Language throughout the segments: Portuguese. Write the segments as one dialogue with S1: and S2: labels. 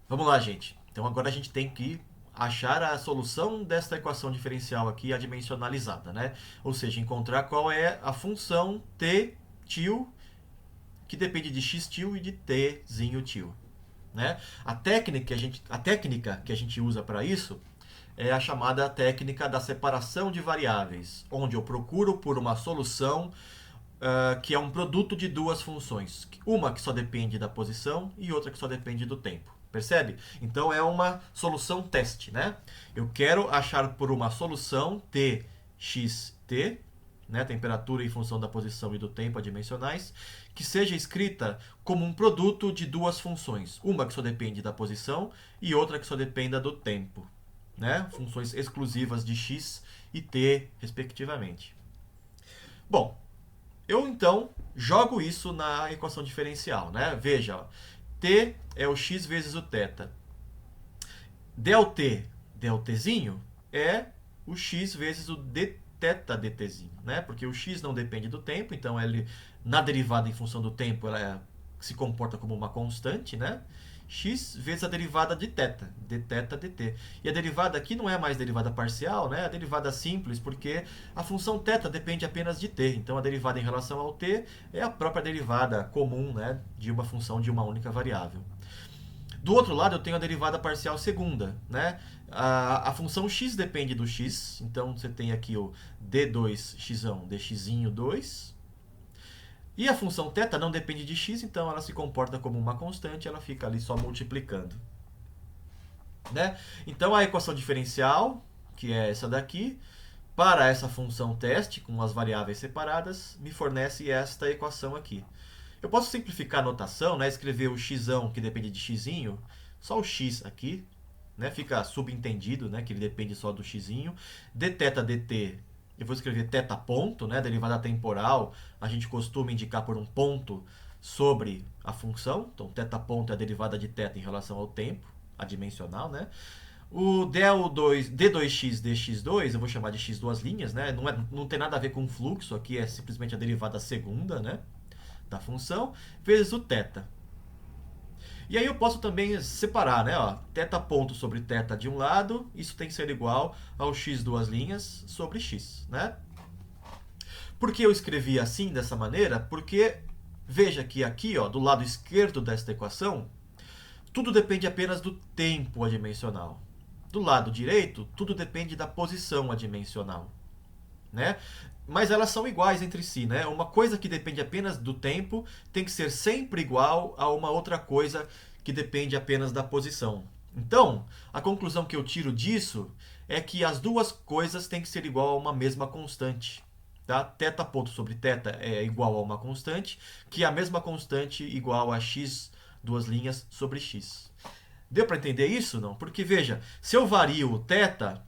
S1: Vamos lá, gente. Então agora a gente tem que achar a solução desta equação diferencial aqui adimensionalizada, né? Ou seja, encontrar qual é a função t tio que depende de x tio e de tzinho tio, né? A técnica que a gente usa para isso é a chamada técnica da separação de variáveis, onde eu procuro por uma solução que é um produto de duas funções. Uma que só depende da posição e outra que só depende do tempo. Percebe? Então é uma solução teste, né? Eu quero achar por uma solução txt, né, temperatura em função da posição e do tempo adimensionais, que seja escrita como um produto de duas funções. Uma que só depende da posição e outra que só dependa do tempo. Né? Funções exclusivas de x e t, respectivamente. Bom, eu então jogo isso na equação diferencial, né? Veja, ó, t é o x vezes o θ. Δt é o x vezes o dθ dtzinho, né? Porque o x não depende do tempo, então ele na derivada em função do tempo se comporta como uma constante, né? X vezes a derivada de θ, dθ dt. E a derivada aqui não é mais derivada parcial, né? É a derivada simples, porque a função θ depende apenas de t. Então a derivada em relação ao t é a própria derivada comum, né, de uma função de uma única variável. Do outro lado, eu tenho a derivada parcial segunda, né? A função x depende do x, então você tem aqui o d2x, dxinho 2. E a função θ não depende de x, então ela se comporta como uma constante, ela fica ali só multiplicando. Né? Então a equação diferencial, que é essa daqui, para essa função teste, com as variáveis separadas, me fornece esta equação aqui. Eu posso simplificar a notação, né? Escrever o x que depende de x, só o x aqui, né? Fica subentendido, né? Que ele depende só do x. Dθ dt, eu vou escrever θ ponto, né? Derivada temporal, a gente costuma indicar por um ponto sobre a função. Então, θ ponto é a derivada de θ em relação ao tempo, adimensional, né? O d2x dx2, eu vou chamar de x duas linhas, né? Não tem nada a ver com fluxo, aqui é simplesmente a derivada segunda, né, da função, vezes o θ. E aí eu posso também separar, né? Ó, θ ponto sobre θ de um lado, isso tem que ser igual ao x duas linhas sobre x, né? Por que eu escrevi assim, dessa maneira? Porque, veja que aqui, ó, do lado esquerdo desta equação, tudo depende apenas do tempo adimensional. Do lado direito, tudo depende da posição adimensional, né? Mas elas são iguais entre si, né? Uma coisa que depende apenas do tempo tem que ser sempre igual a uma outra coisa que depende apenas da posição. Então, a conclusão que eu tiro disso é que as duas coisas têm que ser igual a uma mesma constante. Tá? Θ ponto sobre θ é igual a uma constante, que é a mesma constante igual a x duas linhas sobre x. Deu para entender isso? Não? Porque veja, se eu vario o θ,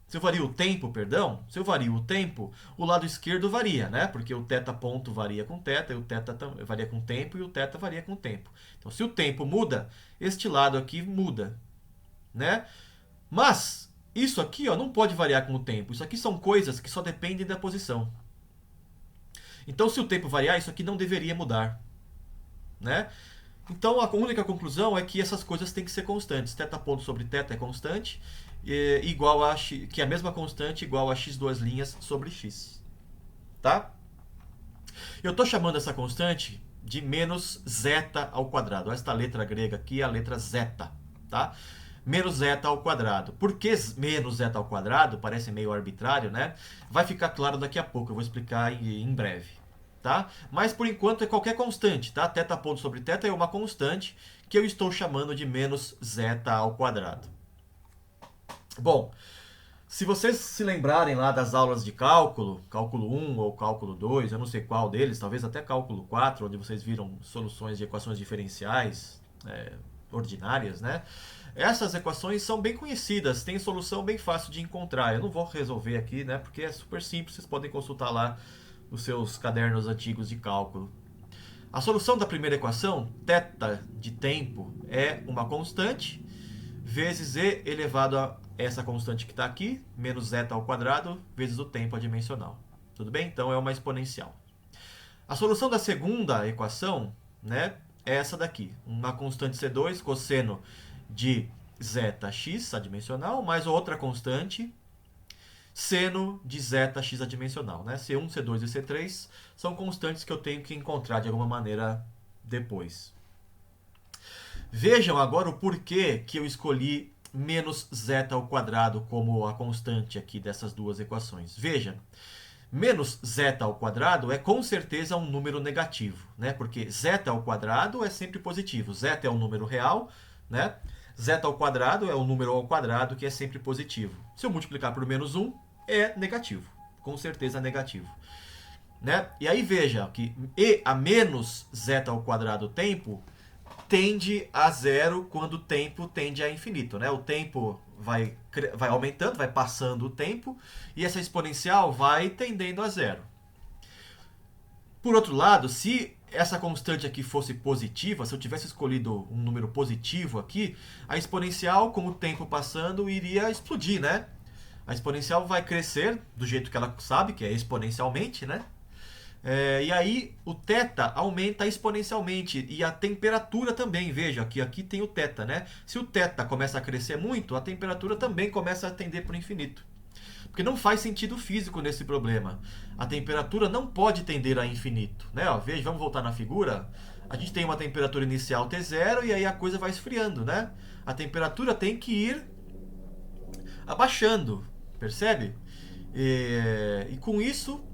S1: se eu vario o tempo, perdão, se eu vario o tempo, o lado esquerdo varia, né? Porque o θ ponto varia com θ, e o θ varia com tempo, e o θ varia com tempo. Então, se o tempo muda, este lado aqui muda, né? Mas, isso aqui ó, não pode variar com o tempo. Isso aqui são coisas que só dependem da posição. Então, se o tempo variar, isso aqui não deveria mudar, né? Então a única conclusão é que essas coisas têm que ser constantes. Θ ponto sobre θ é constante, igual a x, que é a mesma constante igual a x duas linhas sobre x. Tá? Eu estou chamando essa constante de menos zeta ao quadrado. Esta letra grega aqui é a letra zeta. Tá? Menos zeta ao quadrado. Por que menos zeta ao quadrado? Parece meio arbitrário, né? Vai ficar claro daqui a pouco, eu vou explicar em breve. Tá? Mas por enquanto é qualquer constante, tá? Θ ponto sobre θ é uma constante que eu estou chamando de menos zeta ao quadrado. Bom, se vocês se lembrarem lá das aulas de cálculo, cálculo 1 ou cálculo 2, eu não sei qual deles, talvez até cálculo 4, onde vocês viram soluções de equações diferenciais ordinárias, né? Essas equações são bem conhecidas, têm solução bem fácil de encontrar. Eu não vou resolver aqui, né? Porque é super simples, vocês podem consultar lá os seus cadernos antigos de cálculo. A solução da primeira equação, θ de tempo, é uma constante, vezes e elevado a essa constante que está aqui, menos zeta ao quadrado, vezes o tempo adimensional. Tudo bem? Então é uma exponencial. A solução da segunda equação, né, é essa daqui. Uma constante C2, cosseno de zx adimensional mais outra constante seno de zx adimensional, né? C1, C2 e C3 são constantes que eu tenho que encontrar de alguma maneira depois. Vejam agora o porquê que eu escolhi menos zeta ao quadrado como a constante aqui dessas duas equações. Veja, menos zeta ao quadrado é com certeza um número negativo, né? Porque zeta ao quadrado é sempre positivo. Zeta é um número real, né? Zeta ao quadrado é um número ao quadrado que é sempre positivo. Se eu multiplicar por menos 1, é negativo. Com certeza negativo. Né? E aí veja que e a menos zeta ao quadrado tempo tende a zero quando o tempo tende a infinito. Né? O tempo vai aumentando, vai passando o tempo, e essa exponencial vai tendendo a zero. Por outro lado, se essa constante aqui fosse positiva, se eu tivesse escolhido um número positivo aqui, a exponencial, com o tempo passando, iria explodir, né? A exponencial vai crescer do jeito que ela sabe, que é exponencialmente, né? E aí o θ aumenta exponencialmente e a temperatura também. Veja que aqui tem o θ, né? Se o θ começa a crescer muito, a temperatura também começa a tender para o infinito. Porque não faz sentido físico nesse problema. A temperatura não pode tender a infinito, né? Ó, veja, vamos voltar na figura. A gente tem uma temperatura inicial T0 e aí a coisa vai esfriando, né? A temperatura tem que ir abaixando, percebe? E com isso,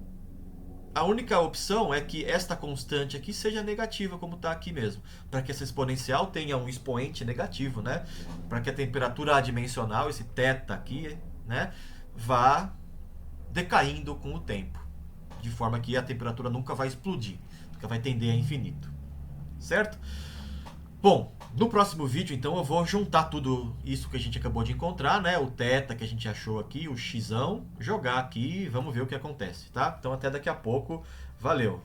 S1: a única opção é que esta constante aqui seja negativa, como está aqui mesmo. Para que essa exponencial tenha um expoente negativo, né? Para que a temperatura adimensional, esse θ aqui, né, vá decaindo com o tempo. De forma que a temperatura nunca vai explodir, nunca vai tender a infinito. Certo? Bom, no próximo vídeo, então, eu vou juntar tudo isso que a gente acabou de encontrar, né? O θ que a gente achou aqui, o xão, jogar aqui e vamos ver o que acontece, tá? Então, até daqui a pouco. Valeu!